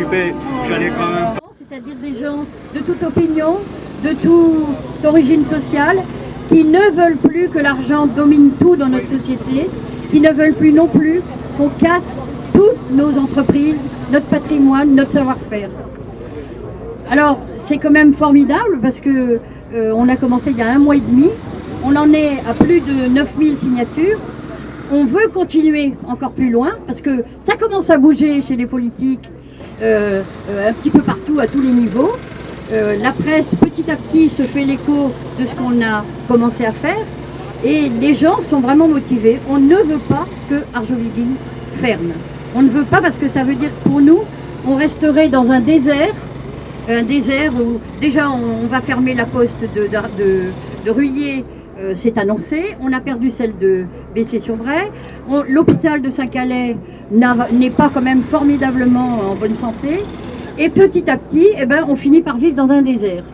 occupé, j'allais quand même... C'est-à-dire des gens de toute opinion, de toute origine sociale, qui ne veulent plus que l'argent domine tout dans notre société, qui ne veulent plus non plus qu'on casse toutes nos entreprises, notre patrimoine, notre savoir-faire. Alors c'est quand même formidable parce que on a commencé il y a 1 mois et demi, on en est à plus de 9000 signatures. On veut continuer encore plus loin parce que ça commence à bouger chez les politiques un petit peu partout, à tous les niveaux. La presse petit à petit se fait l'écho de ce qu'on a commencé à faire et les gens sont vraiment motivés. On ne veut pas que Arjowigging ferme. On ne veut pas parce que ça veut dire que pour nous, on resterait dans un désert où déjà on va fermer la poste de Ruillé, c'est annoncé, on a perdu celle de Bessé-sur-Bray, l'hôpital de Saint-Calais n'est pas quand même formidablement en bonne santé, et petit à petit, eh ben, on finit par vivre dans un désert.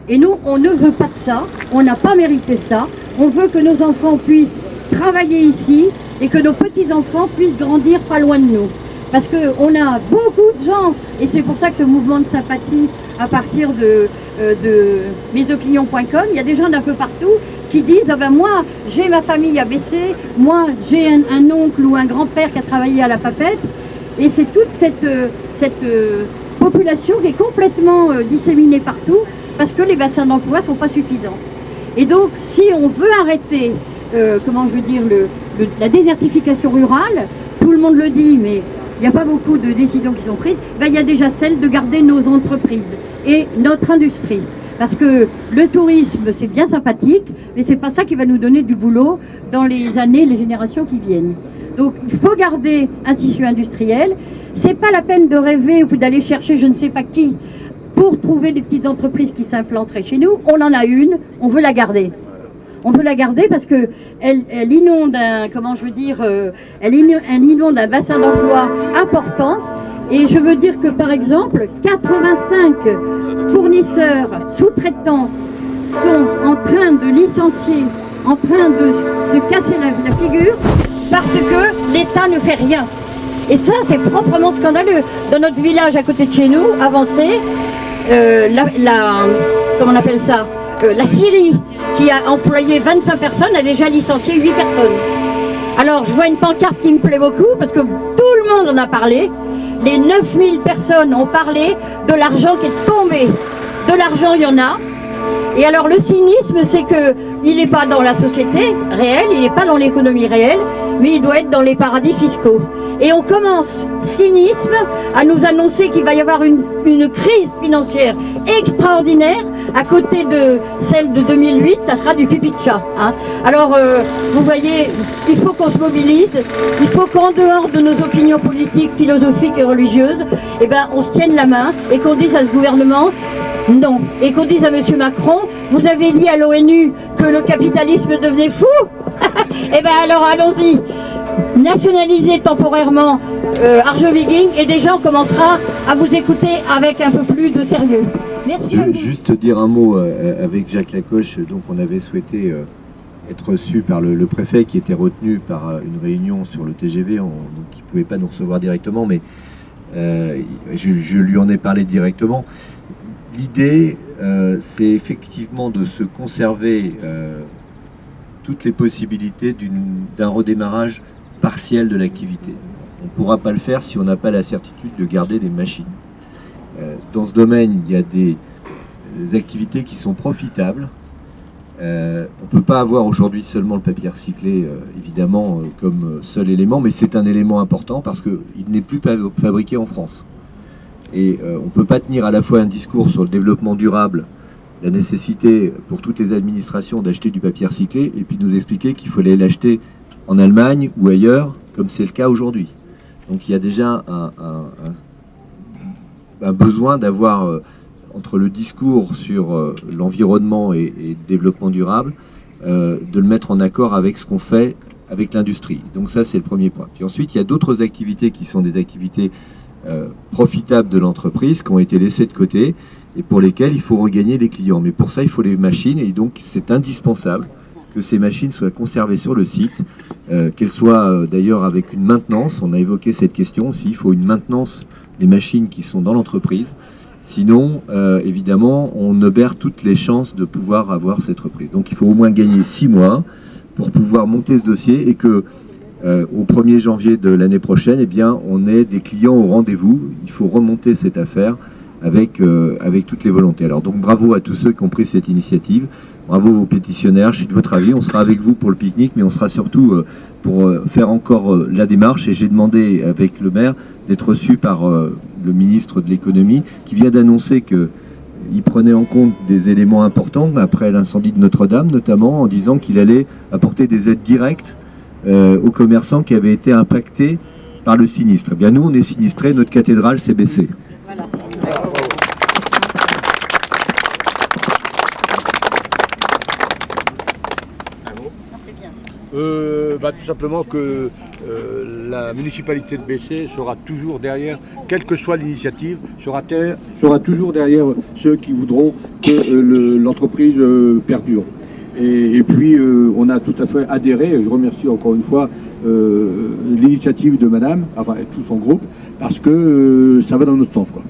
Et nous, on ne veut pas de ça, on n'a pas mérité ça, on veut que nos enfants puissent travailler ici et que nos petits-enfants puissent grandir pas loin de nous. Parce qu'on a beaucoup de gens, et c'est pour ça que ce mouvement de sympathie, à partir de mesopinions.com, il y a des gens d'un peu partout qui disent ah ben moi j'ai ma famille à Bessé, moi j'ai un oncle ou un grand-père qui a travaillé à la Papette, et c'est toute cette population qui est complètement disséminée partout parce que les bassins d'emploi ne sont pas suffisants. Et donc si on veut arrêter la désertification rurale, tout le monde le dit, mais il n'y a pas beaucoup de décisions qui sont prises, ben, il y a déjà celle de garder nos entreprises et notre industrie. Parce que le tourisme, c'est bien sympathique, mais c'est pas ça qui va nous donner du boulot dans les années, les générations qui viennent. Donc il faut garder un tissu industriel. C'est pas la peine de rêver ou d'aller chercher je ne sais pas qui pour trouver des petites entreprises qui s'implanteraient chez nous. On en a une, on veut la garder. On veut la garder parce que elle inonde elle inonde un bassin d'emploi important. Et je veux dire que par exemple, 85 fournisseurs sous-traitants sont en train de licencier, en train de se casser la figure parce que l'État ne fait rien. Et ça, c'est proprement scandaleux. Dans notre village à côté de chez nous, avancé, comment on appelle ça, la Syrie, qui a employé 25 personnes, a déjà licencié 8 personnes. Alors, je vois une pancarte qui me plaît beaucoup, parce que tout le monde en a parlé. Les 9000 personnes ont parlé de l'argent qui est tombé. De l'argent, il y en a. Et alors, le cynisme, c'est qu'il n'est pas dans la société réelle, il n'est pas dans l'économie réelle, mais il doit être dans les paradis fiscaux. Et on commence, cynisme, à nous annoncer qu'il va y avoir une crise financière extraordinaire. À côté de celle de 2008, ça sera du pipi de chat. Hein. Alors, vous voyez, il faut qu'on se mobilise, il faut qu'en dehors de nos opinions politiques, philosophiques et religieuses, eh ben, on se tienne la main et qu'on dise à ce gouvernement non. Et qu'on dise à M. Macron, vous avez dit à l'ONU que le capitalisme devenait fou. Eh bien alors allons-y, nationalisez temporairement Arjowigging et déjà on commencera à vous écouter avec un peu plus de sérieux. Merci. Juste dire un mot avec Jacques Lacoche. Donc on avait souhaité être reçu par le préfet qui était retenu par une réunion sur le TGV, donc il ne pouvait pas nous recevoir directement, mais je lui en ai parlé directement. L'idée, c'est effectivement de se conserver toutes les possibilités d'un redémarrage partiel de l'activité. On ne pourra pas le faire si on n'a pas la certitude de garder des machines. Dans ce domaine, il y a des activités qui sont profitables. On ne peut pas avoir aujourd'hui seulement le papier recyclé, évidemment, comme seul élément, mais c'est un élément important parce qu'il n'est plus fabriqué en France. Et on ne peut pas tenir à la fois un discours sur le développement durable, la nécessité pour toutes les administrations d'acheter du papier recyclé, et puis nous expliquer qu'il faut aller l'acheter en Allemagne ou ailleurs, comme c'est le cas aujourd'hui. Donc il y a déjà un besoin d'avoir, entre le discours sur l'environnement et le développement durable, de le mettre en accord avec ce qu'on fait avec l'industrie. Donc ça, c'est le premier point. Puis ensuite, il y a d'autres activités qui sont des activités profitables de l'entreprise, qui ont été laissées de côté et pour lesquelles il faut regagner les clients. Mais pour ça, il faut les machines et donc c'est indispensable que ces machines soient conservées sur le site, qu'elles soient d'ailleurs avec une maintenance. On a évoqué cette question aussi, il faut une maintenance des machines qui sont dans l'entreprise. Sinon, évidemment, on obère toutes les chances de pouvoir avoir cette reprise. Donc il faut au moins gagner 6 mois pour pouvoir monter ce dossier et que au 1er janvier de l'année prochaine, eh bien, on ait des clients au rendez-vous. Il faut remonter cette affaire avec toutes les volontés. Alors donc bravo à tous ceux qui ont pris cette initiative. Bravo aux pétitionnaires, je suis de votre avis. On sera avec vous pour le pique-nique, mais on sera surtout pour faire encore la démarche. Et j'ai demandé avec le maire d'être reçu par le ministre de l'économie qui vient d'annoncer qu'il prenait en compte des éléments importants après l'incendie de Notre-Dame, notamment en disant qu'il allait apporter des aides directes aux commerçants qui avaient été impactés par le sinistre. Eh bien, nous, on est sinistrés, notre cathédrale s'est baissée. Voilà. Tout simplement que la municipalité de Bessay sera toujours derrière, quelle que soit l'initiative, sera toujours derrière ceux qui voudront que l'entreprise perdure. Et puis on a tout à fait adhéré, et je remercie encore une fois l'initiative de madame, enfin tout son groupe, parce que ça va dans notre sens, quoi.